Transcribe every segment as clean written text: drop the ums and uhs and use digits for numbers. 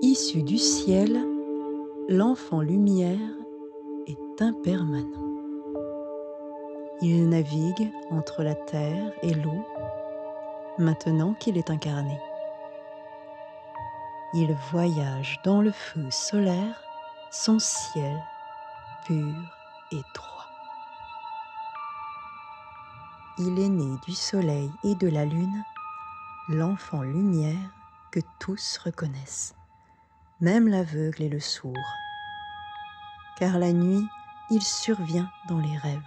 Issu du ciel, l'enfant lumière est impermanent. Il navigue entre la terre et l'eau, maintenant qu'il est incarné. Il voyage dans le feu solaire, son ciel pur et droit. Il est né du soleil et de la lune, l'enfant lumière que tous reconnaissent, même l'aveugle et le sourd. Car la nuit, il survient dans les rêves.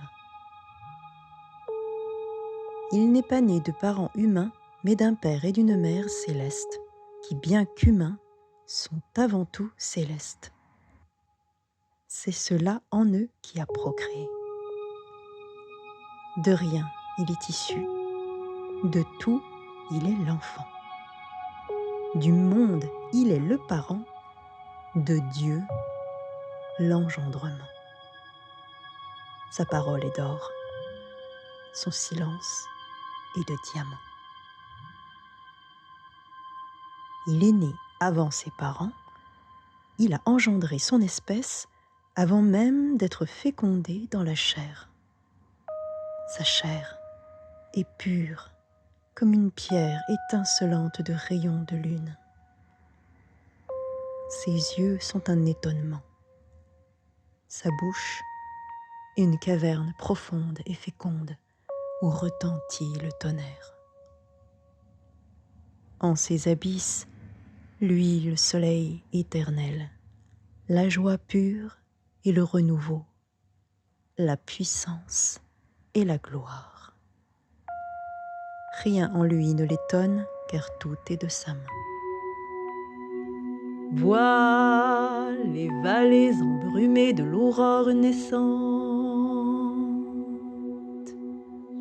Il n'est pas né de parents humains, mais d'un père et d'une mère célestes, qui, bien qu'humains, sont avant tout célestes. C'est cela en eux qui a procréé. De rien, il est issu. De tout, il est l'enfant. Du monde, il est le parent. De Dieu, l'engendrement. Sa parole est d'or, son silence est de diamant. Il est né avant ses parents, il a engendré son espèce avant même d'être fécondé dans la chair. Sa chair est pure comme une pierre étincelante de rayons de lune. Ses yeux sont un étonnement. Sa bouche est une caverne profonde et féconde où retentit le tonnerre. En ses abysses, lui le soleil éternel, la joie pure et le renouveau, la puissance et la gloire. Rien en lui ne l'étonne, car tout est de sa main. Vois les vallées embrumées de l'aurore naissante.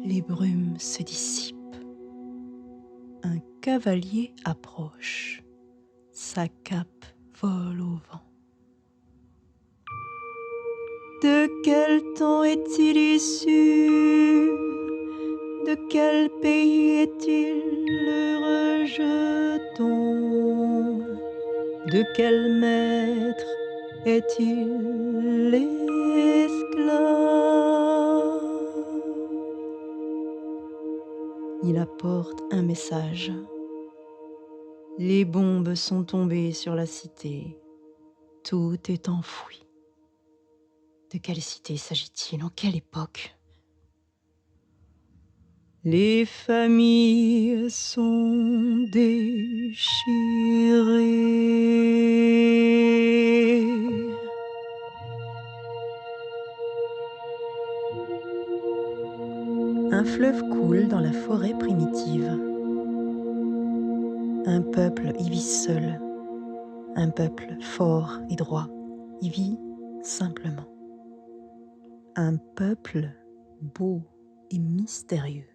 Les brumes se dissipent. Un cavalier approche. Sa cape vole au vent. De quel temps est-il issu? De quel pays est-il le rejeton? De quel maître est-il l'esclave? Il apporte un message. Les bombes sont tombées sur la cité. Tout est enfoui. De quelle cité s'agit-il? En quelle époque? Les familles sont déchirées. Un fleuve coule dans la forêt primitive. Un peuple y vit seul. Un peuple fort et droit y vit simplement. Un peuple beau et mystérieux.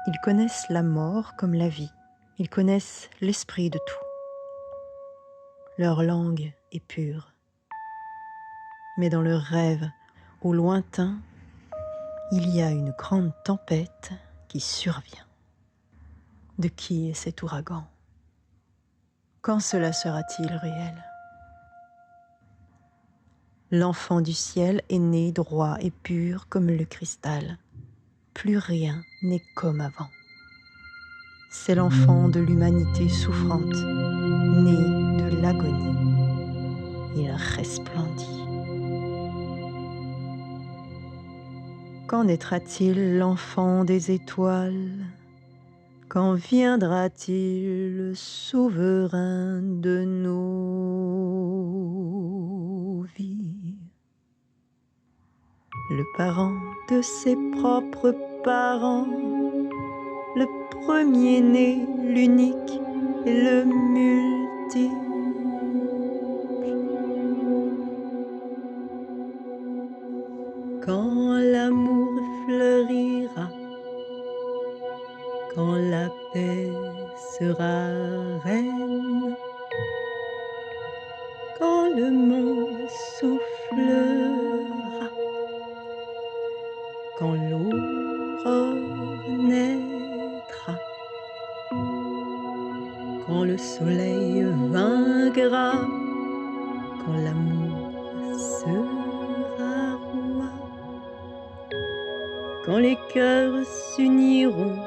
Ils connaissent la mort comme la vie. Ils connaissent l'esprit de tout. Leur langue est pure. Mais dans leurs rêves, au lointain, il y a une grande tempête qui survient. De qui est cet ouragan? Quand cela sera-t-il réel? L'enfant du ciel est né droit et pur comme le cristal. Plus rien n'est comme avant. C'est l'enfant de l'humanité souffrante, né de l'agonie. Il resplendit. Quand naîtra-t-il l'enfant des étoiles? Quand viendra-t-il le souverain de nos vies? Le parent de ses propres parents, le premier-né, l'unique et le multiple. Quand l'amour fleurira, quand la paix sera reine, quand le monde soufflera, quand l'aurore naîtra, quand quand le soleil vaincra, quand l'amour sera roi, quand les cœurs s'uniront,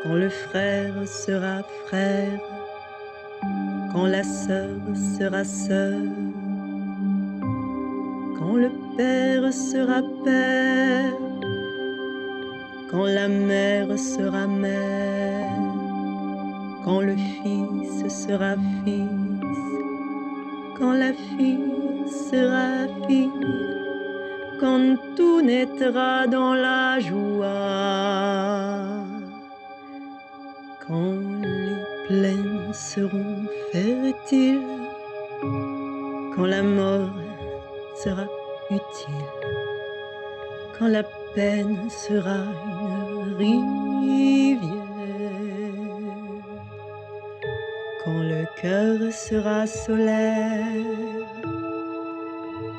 quand le frère sera frère, quand la sœur sera sœur, quand le père sera père, quand la mère sera mère, quand le fils sera fils, quand la fille sera fille, quand tout naîtra dans la joie, quand les plaines seront fertiles, quand la mort sera utile, quand la peine sera une rivière, quand le cœur sera solaire,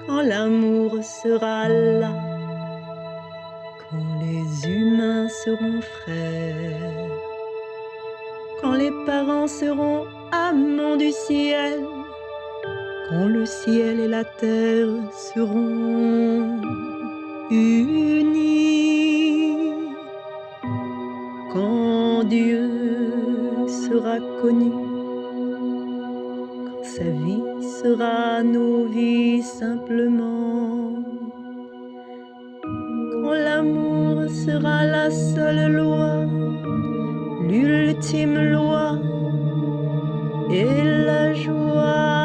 quand l'amour sera là, quand les humains seront frères, quand les parents seront amants du ciel, quand le ciel et la terre seront unis, quand Dieu sera connu, quand sa vie sera nos vies simplement, quand l'amour sera la seule loi, l'ultime loi, et la joie